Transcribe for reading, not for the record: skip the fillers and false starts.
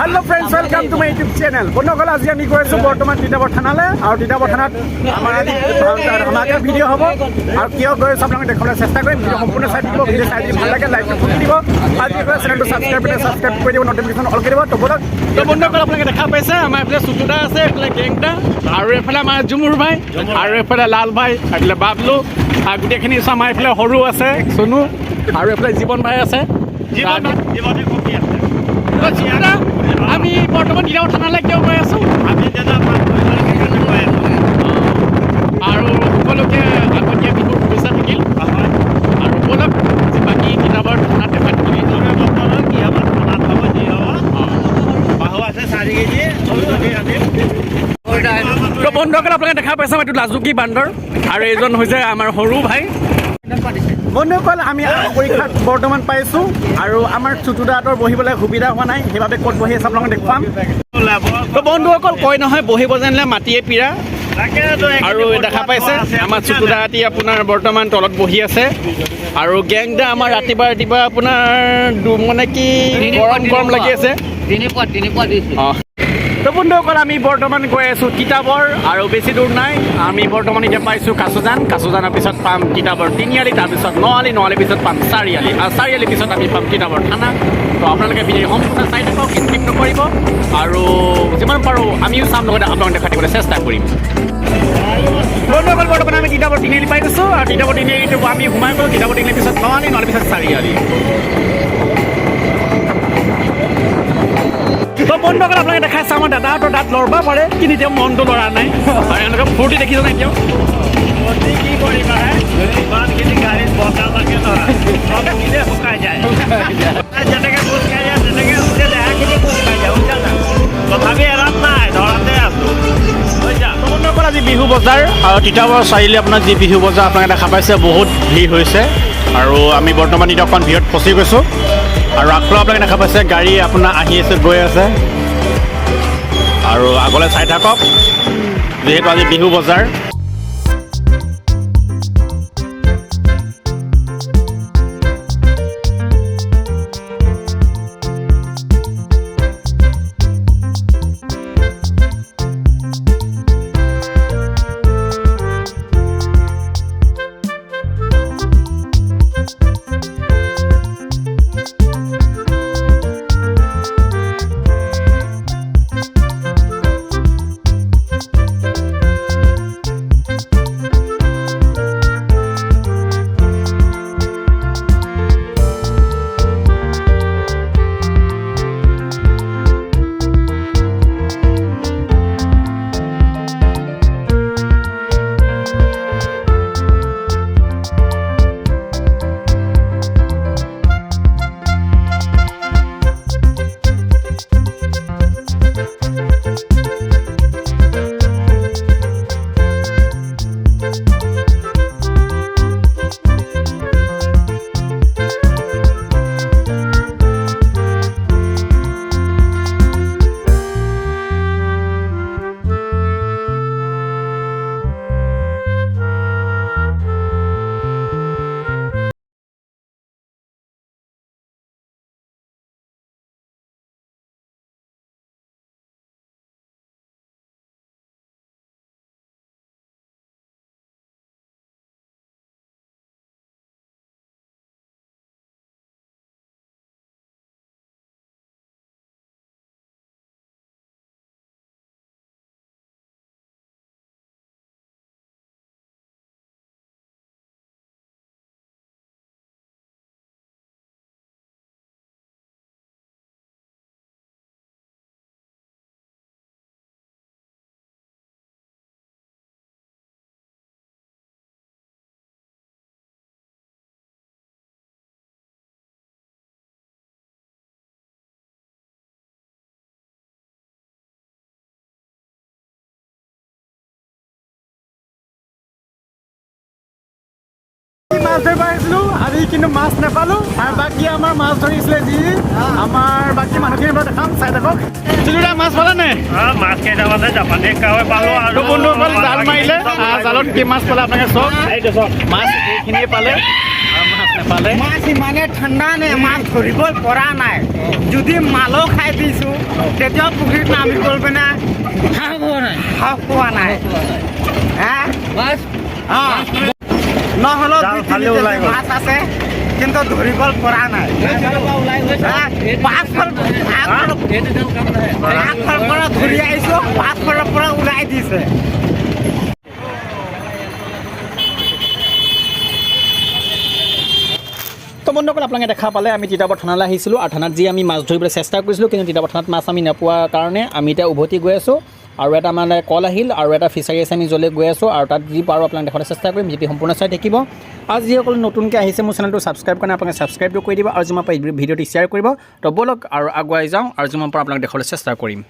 hello friends welcome to my YouTube channel বন্ধুসকল আজি আমি গৈ আছো বৰ্তমান তিতাবৰ থানালৈ আৰু তিতাবৰ থানাত আমাৰ আজি আমাকে ভিডিঅ' হ'ব আৰু কিয় গৈ আছো আপোনালোকে দেখাবলৈ চেষ্টা কৰিম ভিডিঅ' সম্পূৰ্ণ চাই দিব ভিডিঅ' চাই ভাল লাগে লাইক কৰি দিব আৰু এই চেনেলটো সাবস্ক্ৰাইব কৰি দিব নটিফিকেশ্যন অল কৰি দিব তো বন্ধুসকল আপোনালোকে দেখা পাইছে আমাৰ এফালে সুতুদা আছে এফালে গেংটা আৰু এফালে আমাৰ জুমুৰ ভাই আৰু এফালে লাল ভাই এফালে বাবলু আৰু গোটেইখিনি আমাৰ এফালে সৰু আছে সোনু আৰু এফালে জীৱন ভাই আছে জীৱনে কপি আছে আমি বৰ্তমান তিতাবৰ থানালৈ কিয় গৈ আছো আমি দাদা আৰু সকলোকে আগতীয়া বিহুৰ শুভেচ্ছা থাকিল আৰু বলক বাকী তিতাবৰ থানাত দেখাত কি হ'ব থানাত হ'ব যি হ'ব বাহু আছে 4 কেজি তো বন্ধুসকল আপোনালোকে দেখা পাইছে এইটো লাজুকী বান্দৰ আৰু এইজন হৈছে আমাৰ সৰু ভাই বন্ধুসকল আমি পৰীক্ষাত বৰ্তমান পাইছোঁ আৰু আমাৰ চুটুদাহঁতৰ বহিবলৈ সুবিধা হোৱা নাই সেইবাবে ক'ত বহি আছে আপোনালোকক দেখুৱাম তো বন্ধুসকল কয় নহয় বহিব জানিলে মাটিয়ে পীৰা আৰু দেখা পাইছে আমাৰ চুটুদাহঁতি আপোনাৰ বৰ্তমান তলত বহি আছে আৰু গেংটা আমাৰ ৰাতিপুৱা আপোনাৰ মানে কি গৰম লাগি আছে তো বন্ধুসকল আমি বৰ্তমান গৈ আছোঁ তিতাবৰ আৰু বেছি দূৰ নাই আমি বৰ্তমান এতিয়া পাইছোঁ কাছুজানৰ পিছত পাম তিতাবৰ তিনিআলি তাৰপিছত নআলি পিছত পাম চাৰিআলি আৰু চাৰিআলিৰ পিছত আমি পাম তিতাবৰ থানা তো আপোনালোকে ভিডিঅ' সম্পূৰ্ণ চাই থাকক স্কিপ নকৰিব আৰু যিমান পাৰোঁ আমিও চাম লগতে আপোনালোকে দেখাই দিবলৈ চেষ্টা কৰিম বন্ধুসকল বৰ্তমান আমি তিতাবৰ তিনিআলি পাই গৈছোঁ আৰু তিতাবৰ তিনিআলিটো আমি সোমাই গ'লোঁ তিতাবৰ তিনিআলিৰ পিছত নআলি পিছত চাৰিআলি তো বন্ধুসকল আপোনালোকে দেখাইছে আমাৰ দাদাহঁতৰ দাঁত লৰবা পাৰে কিন্তু এতিয়া মনটো লৰা নাই আৰু এনেকৈ ফূৰ্তি দেখিছে নাই এতিয়াও কি কৰিবা ইমানখিনি গাড়ীত বতাহ লাগে নহয় শুকাই যায় যেনেকৈ খোজ খাই যায় তেনেকৈ উঠে দেহাখিনি খোজ খাই যায় উঠা না তথাপি এৰাত নাই ধৰাতে আছোঁ বন্ধুসকল আজি বিহু বজাৰ আৰু তিতাবৰ চাৰিআলি আপোনাৰ যি বিহু বজাৰ আপোনালোকে দেখা পাইছে বহুত ভিৰ হৈছে আৰু আমি বৰ্তমান এতিয়া অকণ ভিৰত ফচি গৈছোঁ আৰু আগফালে আপোনালোকে দেখা পাইছে গাড়ী আপোনাৰ আহি আছে গৈ আছে আৰু আগলৈ চাই থাকক যিহেতু আজি বিহু বজাৰ মাছ ধৰিব আহিছিলোঁ আজি কিন্তু মাছ নাপালোঁ আৰু বাকী আমাৰ মাছ ধৰিছিলে যি আমাৰ বাকী মানুহখিনিৰ পৰা দেখাম চাই থাকক চুলুদা মাছ পালে নে মাছ কেইটামানে জাপানী কাৱৈ পালোঁ আৰু বন্ধুসকল জাল মাৰিলে জালত কি মাছ পালে আপোনালোকে চব মাছ এইখিনিয়ে পালে মাছ নাপালে মাছ ইমানে ঠাণ্ডা নে মাছ ধৰিব পৰা নাই যদি মালো খাই দিছোঁ তেতিয়াও পুখুৰীত নামি গ'ল পিনে সাপ পোৱা নাই নহ'লেও মাছ আছে কিন্তু ধৰিব পৰা নাই আগফালৰ পৰা ধৰি আহিছোঁ পাছফালৰ পৰা ওলাই দিছে তো বন্ধুসকল আপোনালোকে দেখা পালে আমি তিতাবৰ থানালৈ আহিছিলোঁ আৰু থানাত যি আমি মাছ ধৰিবলৈ চেষ্টা কৰিছিলোঁ কিন্তু তিতাবৰ থানাত মাছ আমি নোপোৱাৰ কাৰণে আমি এতিয়া উভতি গৈ আছোঁ আৰু এটা মানে কল আহিল আৰু এটা ফিচাৰী আছে আমি য'লৈ গৈ আছোঁ আৰু তাত যি পাৰোঁ আপোনালোকে দেখাবলৈ চেষ্টা কৰিম যদি সম্পূৰ্ণ চাই থাকিব আৰু যিসকল নতুনকৈ আহিছে মোৰ চেনেলটো ছাবস্ক্ৰাইব কাৰণে আপোনালোকে ছাবস্ক্ৰাইবটো কৰি দিব আৰু যিমান পাৰে ভিডিঅ'টো শ্বেয়াৰ কৰিব তো ব'লক আৰু আগুৱাই যাওঁ আৰু যিমান পাৰে আপোনালোকে দেখাবলৈ চেষ্টা কৰিম